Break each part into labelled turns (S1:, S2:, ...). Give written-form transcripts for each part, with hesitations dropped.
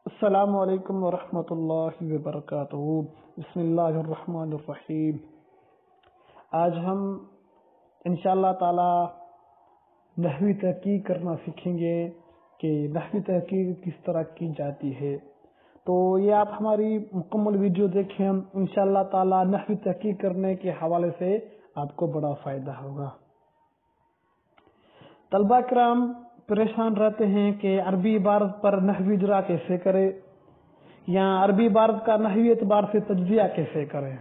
S1: السلام علیکم ورحمۃ اللہ وبرکاتہ۔ بسم اللہ الرحمن الرحیم۔ آج ہم انشاءاللہ تعالی نحوی تحقیق کرنا سیکھیں گے کہ نحوی تحقیق کس طرح کی جاتی ہے۔ تو یہ آپ ہماری مکمل ویڈیو دیکھیں، انشاءاللہ تعالی نحوی تحقیق کرنے کے حوالے سے آپ کو بڑا فائدہ ہوگا۔ طلبہ کرام پریشان رہتے ہیں کہ عربی عبارت پر نحوی اجرا کیسے کرے یا عربی عبارت کا نحوی اعتبار سے تجزیہ کیسے کریں،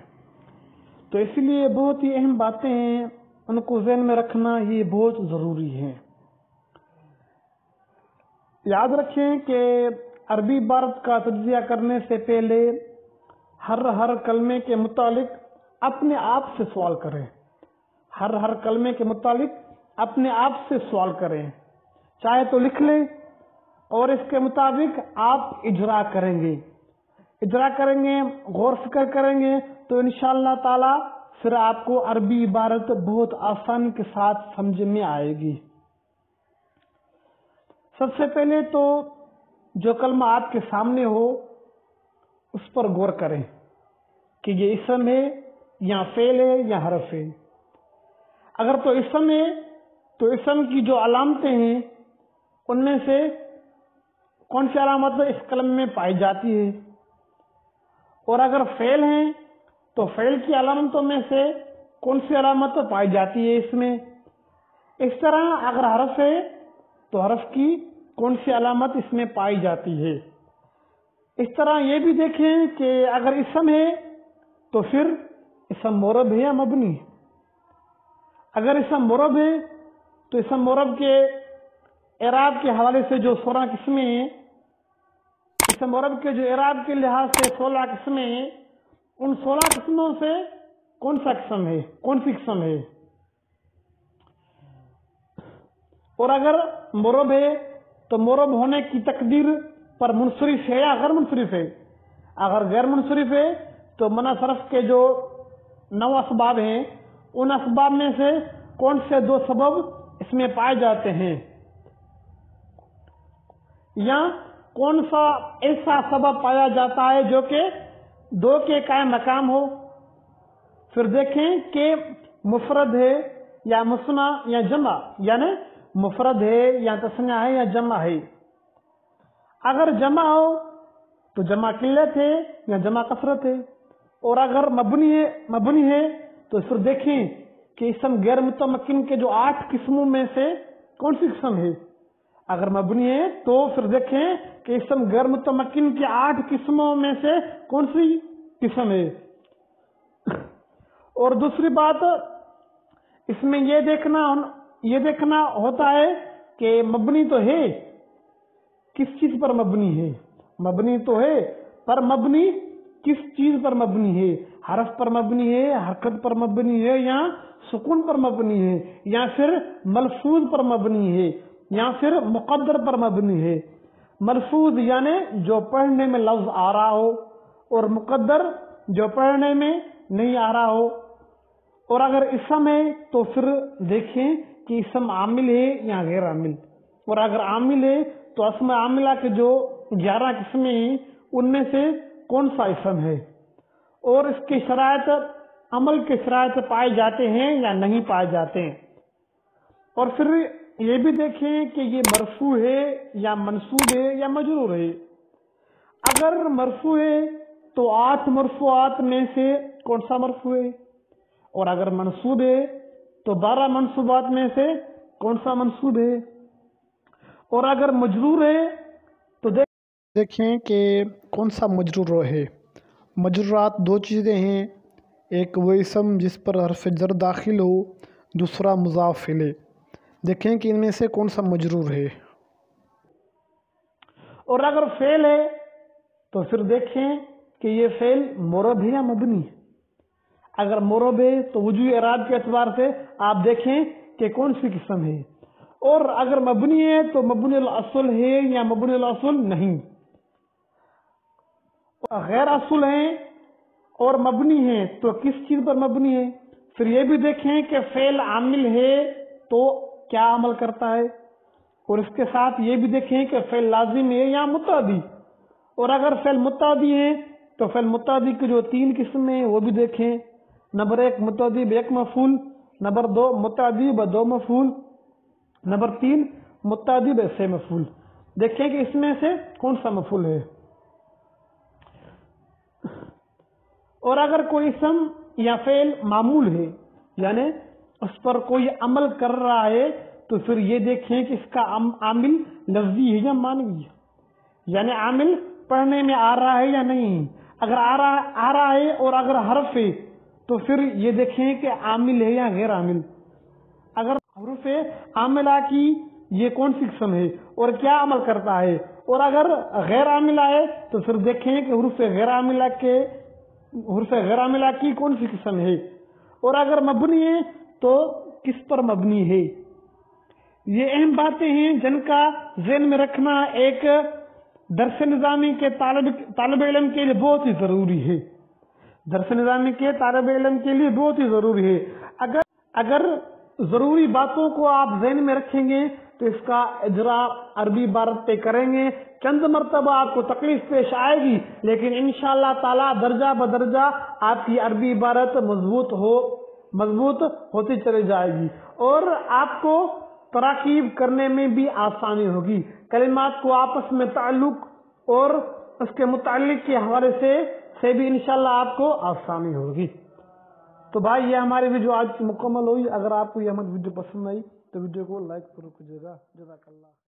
S1: تو اس لیے بہت ہی اہم باتیں ہیں، ان کو ذہن میں رکھنا یہ بہت ضروری ہے۔ یاد رکھیں کہ عربی عبارت کا تجزیہ کرنے سے پہلے ہر کلمے کے متعلق اپنے آپ سے سوال کریں۔ ہر کلمے کے متعلق اپنے آپ سے سوال کریں، چاہے تو لکھ لیں اور اس کے مطابق آپ اجرا کریں گے، غور فکر کریں گے تو انشاءاللہ تعالی پھر آپ کو عربی عبارت بہت آسانی کے ساتھ سمجھ میں آئے گی۔ سب سے پہلے تو جو کلمہ آپ کے سامنے ہو اس پر غور کریں کہ یہ اسم ہے یا فعل ہے یا حرف ہے۔ اگر تو اسم ہے تو اسم کی جو علامتیں ہیں ان میں سے کون سی علامت اس کلمے میں پائی جاتی ہے، اور اگر فعل ہیں تو فعل کی علامتوں میں سے کون سی علامت پائی جاتی ہے اس میں۔ اس طرح اگر حرف ہے تو حرف کی کون سی علامت اس میں پائی جاتی ہے۔ اس طرح یہ بھی دیکھیں کہ اگر اسم ہے تو پھر اسم معرب ہے یا مبنی ہے۔ اگر اسم معرب ہے تو اسم معرب کے اعراب کے حوالے سے جو 16 قسمیں ہیں، اسم معرب کے جو اعراب کے لحاظ سے 16 قسمیں ہیں، ان 16 قسموں سے کون سی قسم ہے۔ اور اگر معرب ہے تو معرب ہونے کی تقدیر پر منصرف ہے یا غیر منصرف ہے۔ اگر غیر منصرف ہے تو منع صرف کے جو 9 اسباب ہیں ان اسباب میں سے کون سے 2 سبب اس میں پائے جاتے ہیں، یا کون سا ایسا سبب پایا جاتا ہے جو کہ 2 کے قائم مقام ہو۔ پھر دیکھیں کہ مفرد ہے یا مثنی یا جمع، یعنی مفرد ہے یا تثنیہ ہے یا جمع ہے۔ اگر جمع ہو تو جمع قلت ہے یا جمع کثرت ہے، اور اگر مبنی ہے تو پھر دیکھیں کہ اسم غیر متمکن کے جو 8 قسموں میں سے کون سی قسم ہے۔ اگر مبنی ہے تو پھر دیکھیں کہ اسم غیر متمکن کی 8 قسموں میں سے کون سی قسم ہے۔ اور دوسری بات اس میں یہ دیکھنا ہوتا ہے کہ مبنی تو ہے، کس چیز پر مبنی ہے، مبنی تو ہے پر مبنی کس چیز پر مبنی ہے، حرف پر مبنی ہے، حرکت پر مبنی ہے، یا سکون پر مبنی ہے، یا پھر ملفوظ پر مبنی ہے، یا پھر مقدر پر مبنی ہے۔ ملفوظ یعنی جو پڑھنے میں لفظ آ رہا ہو، اور مقدر جو پڑھنے میں نہیں آ رہا ہو۔ اور اگر اسم ہے تو پھر دیکھیں کہ اسم عامل ہے یا غیر عامل، اور اگر عامل ہے تو اسم عاملہ کے جو 11 قسمیں ہیں ان میں سے کون سا اسم ہے، اور اس کی شرائط عمل کے شرائط پائے جاتے ہیں یا نہیں پائے جاتے ہیں۔ اور پھر یہ بھی دیکھیں کہ یہ مرفوع ہے یا منصوب ہے یا مجرور ہے۔ اگر مرفوع ہے تو 8 مرفوعات میں سے کون سا مرفوع ہے، اور اگر منصوب ہے تو 12 منصوبات میں سے کون سا منصوب ہے۔ اور اگر مجرور ہے تو دیکھیں کہ کون سا مجرور ہے۔ مجرورات 2 چیزیں ہیں، ایک وہ اسم جس پر حرف جر داخل ہو، دوسرا مضاف الیہ۔ دیکھیں کہ ان میں سے کون سا مجرور ہے۔ اور اگر فعل ہے تو پھر دیکھیں کہ یہ فعل معرب ہے یا مبنی ہے۔ اگر معرب ہے تو وجوہ اعراب کے اعتبار سے آپ دیکھیں کہ کون سی قسم ہے، اور اگر مبنی ہے تو مبنی الاصل ہے یا مبنی الاصل نہیں۔ غیر اصل ہیں اور مبنی ہیں تو کس چیز پر مبنی ہے، پھر یہ بھی دیکھیں کہ فعل عامل ہے تو کیا عمل کرتا ہے، اور اس کے ساتھ یہ بھی دیکھیں کہ فعل لازم ہے یا متعدی، اور اگر فعل متعدی ہے تو فعل متعدی کی جو 3 قسمیں ہیں وہ بھی دیکھیں۔ نمبر 1 متعدی ب1 مفعول، نمبر 2 متعدی ب2 مفعول، نمبر 3 متعدی ب3 مفعول۔ دیکھیں کہ اس میں سے کون سا مفعول ہے۔ اور اگر کوئی اسم یا فعل معمول ہے، یعنی اس پر کوئی عمل کر رہا ہے، تو پھر یہ دیکھیں کہ اس کا عامل لفظی ہے یا معنوی ہے، یعنی عامل پڑھنے میں آ رہا ہے یا نہیں۔ اگر آ رہا ہے اور اگر حرف ہے تو پھر یہ دیکھیں کہ عامل ہے یا غیر عامل۔ اگر حروف عاملہ کی یہ کون سی قسم ہے اور کیا عمل کرتا ہے، اور اگر غیر عاملہ ہے تو پھر دیکھیں کہ حروف غیر عاملہ کی کون سی قسم ہے، اور اگر مبنی ہے تو کس پر مبنی ہے۔ یہ اہم باتیں ہیں جن کا ذہن میں رکھنا ایک درس نظامی کے طالب علم کے لیے بہت ہی ضروری ہے۔ درس نظامی کے طالب علم کے لیے بہت ہی ضروری ہے۔ اگر ضروری باتوں کو آپ ذہن میں رکھیں گے تو اس کا اجرا عربی عبارت پہ کریں گے، چند مرتبہ آپ کو تکلیف پیش آئے گی، لیکن انشاءاللہ تعالی درجہ بدرجہ آپ کی عربی عبارت مضبوط ہوتی چلی جائے گی، اور آپ کو تراکیب کرنے میں بھی آسانی ہوگی، کلمات کو آپس میں تعلق اور اس کے متعلق کے حوالے سے بھی انشاءاللہ آپ کو آسانی ہوگی۔ تو بھائی یہ ہماری ویڈیو آج مکمل ہوئی۔ اگر آپ کو یہ ہماری ویڈیو پسند آئی تو ویڈیو کو لائک ضرور کیجیے گا۔ جزاک اللہ۔